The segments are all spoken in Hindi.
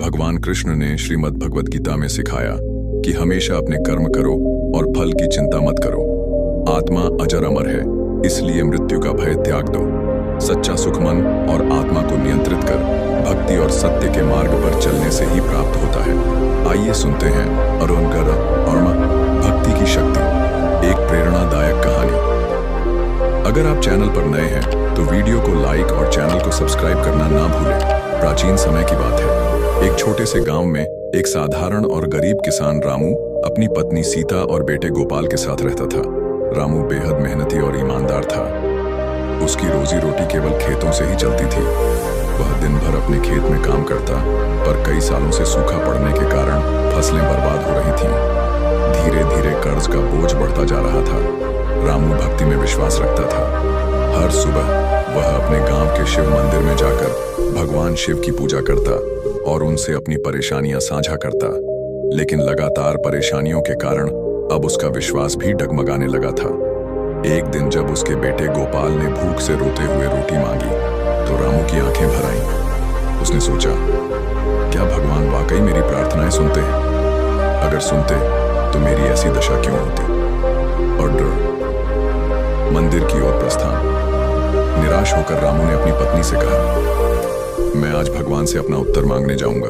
भगवान कृष्ण ने श्रीमद् भगवद गीता में सिखाया कि हमेशा अपने कर्म करो और फल की चिंता मत करो। आत्मा अजर अमर है, इसलिए मृत्यु का भय त्याग दो। सच्चा सुख मन और आत्मा को नियंत्रित कर भक्ति और सत्य के मार्ग पर चलने से ही प्राप्त होता है। आइए सुनते हैं अरुण वर्मा भक्ति की शक्ति, एक प्रेरणादायक कहानी। अगर आप चैनल पर नए हैं तो वीडियो को लाइक और चैनल को सब्सक्राइब करना ना भूलें। प्राचीन समय की बात है। एक छोटे से गांव में एक साधारण और गरीब किसान रामू अपनी पत्नी सीता और बेटे गोपाल के साथ रहता था। रामू बेहद मेहनती और ईमानदार था। उसकी रोजी रोटी केवल खेतों से ही चलती थी। वह दिन भर अपने खेत में काम करता, पर कई सालों से सूखा पड़ने के कारण फसलें बर्बाद हो रही थीं। धीरे धीरे कर्ज का बोझ बढ़ता जा रहा था। रामू भक्ति में विश्वास रखता था। हर सुबह वह अपने गांव के शिव मंदिर में जाकर भगवान शिव की पूजा करता और उनसे अपनी परेशानियां साझा करता। लेकिन लगातार परेशानियों के कारण अब उसका विश्वास भी डगमगाने लगा था। एक दिन जब उसके बेटे गोपाल ने भूख से रोते हुए रोटी मांगी तो रामू की आंखें भर आईं। उसने सोचा, क्या भगवान वाकई मेरी प्रार्थनाएं सुनते हैं? अगर सुनते तो मेरी ऐसी दशा क्यों होती? और मंदिर की ओर प्रस्थान। निराश होकर रामू ने अपनी पत्नी से कहा, मैं आज भगवान से अपना उत्तर मांगने जाऊंगा।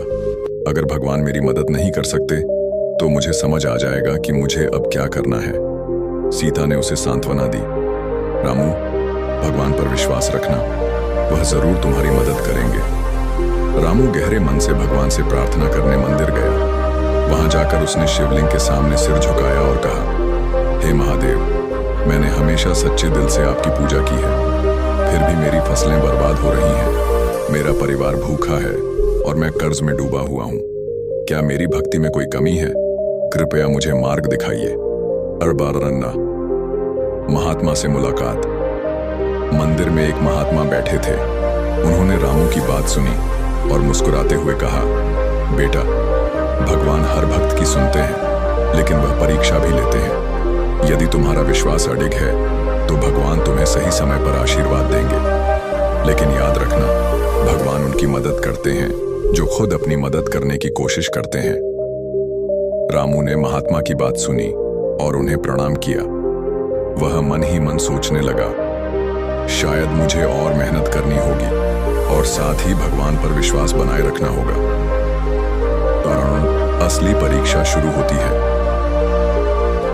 अगर भगवान मेरी मदद नहीं कर सकते तो मुझे समझ आ जाएगा कि मुझे अब क्या करना है। सीता ने उसे सांत्वना दी, रामू, भगवान पर विश्वास रखना, वह जरूर तुम्हारी मदद करेंगे। रामू गहरे मन से भगवान से प्रार्थना करने मंदिर गया। वहां जाकर उसने शिवलिंग के सामने सिर झुकाया और कहा, हे महादेव, मैंने हमेशा सच्चे दिल से आपकी पूजा की है, फिर भी मेरी फसलें बर्बाद हो रही हैं। मेरा परिवार भूखा है और मैं कर्ज में डूबा हुआ हूँ। क्या मेरी भक्ति में कोई कमी है? कृपया मुझे मार्ग दिखाइए। अरबारन्ना। महात्मा से मुलाकात। मंदिर में एक महात्मा बैठे थे। उन्होंने रामू की बात सुनी और मुस्कुराते हुए कहा, बेटा, भगवान हर भक्त की सुनते हैं, लेकिन वह परीक्षा भी लेते हैं। यदि तुम्हारा विश्वास अडिग है तो भगवान तुम्हें सही समय पर आशीर्वाद देंगे। लेकिन याद रखना, भगवान उनकी मदद करते हैं जो खुद अपनी मदद करने की कोशिश करते हैं। रामू ने महात्मा की बात सुनी और उन्हें प्रणाम किया। वह मन ही मन सोचने लगा, शायद मुझे और मेहनत करनी होगी और साथ ही भगवान पर विश्वास बनाए रखना होगा। कारण असली परीक्षा शुरू होती है।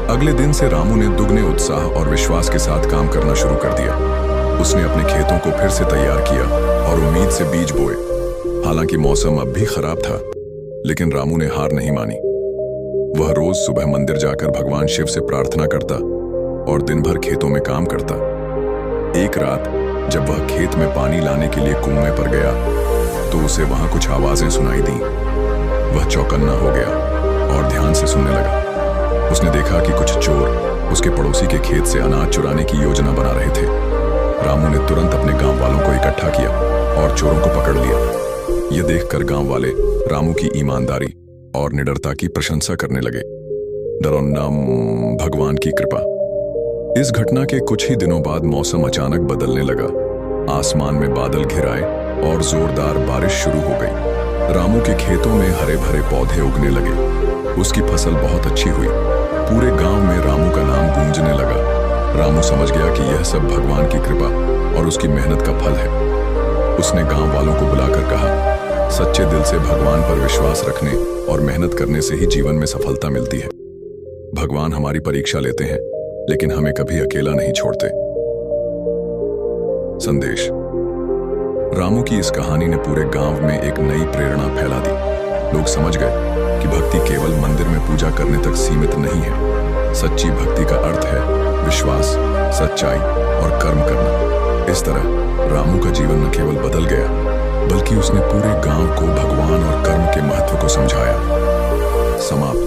अगले दिन से रामू ने दुगने उत्साह और विश्वास के साथ काम करना शुरू कर दिया। उसने अपने खेतों को फिर से तैयार किया और उम्मीद से बीज बोए। हालांकि मौसम अब भी खराब था, लेकिन रामू ने हार नहीं मानी। वह रोज सुबह मंदिर जाकर भगवान शिव से प्रार्थना करता और दिन भर खेतों में काम करता। एक रात जब वह खेत में पानी लाने के लिए कुएं पर गया तो उसे वहां कुछ आवाजें सुनाई दी। वह चौकन्ना हो गया और ध्यान से सुनने लगा। उसने देखा कि कुछ चोर उसके पड़ोसी के खेत से अनाज चुराने की योजना बना रहे थे। रामू ने तुरंत अपने गांव वालों को इकट्ठा किया और चोरों को पकड़ लिया। यह देखकर गांव वाले रामू की ईमानदारी और निडरता की प्रशंसा करने लगे। डरोन्नाम भगवान की कृपा। इस घटना के कुछ ही दिनों बाद मौसम अचानक बदलने लगा। आसमान में बादल घिर आए और जोरदार बारिश शुरू हो गई। रामू के खेतों में हरे भरे पौधे उगने लगे। उसकी फसल बहुत अच्छी हुई। पूरे गांव में रामू का नाम गूंजने लगा। रामू समझ गया कि यह सब भगवान की कृपा और उसकी मेहनत का फल है। उसने गांव वालों को बुलाकर कहा, सच्चे दिल से भगवान पर विश्वास रखने और मेहनत करने से ही जीवन में सफलता मिलती है। भगवान हमारी परीक्षा लेते हैं, लेकिन हमें कभी अकेला नहीं छोड़ते। संदेश। रामू की इस कहानी ने पूरे गांव में एक नई प्रेरणा फैला दी। लोग समझ गए कि भक्ति केवल मंदिर में पूजा करने तक सीमित नहीं है। सच्ची भक्ति का अर्थ है विश्वास, सच्चाई और कर्म करना। इस तरह रामू का जीवन न केवल बदल गया, बल्कि उसने पूरे गांव को भगवान और कर्म के महत्व को समझाया। समाप्त।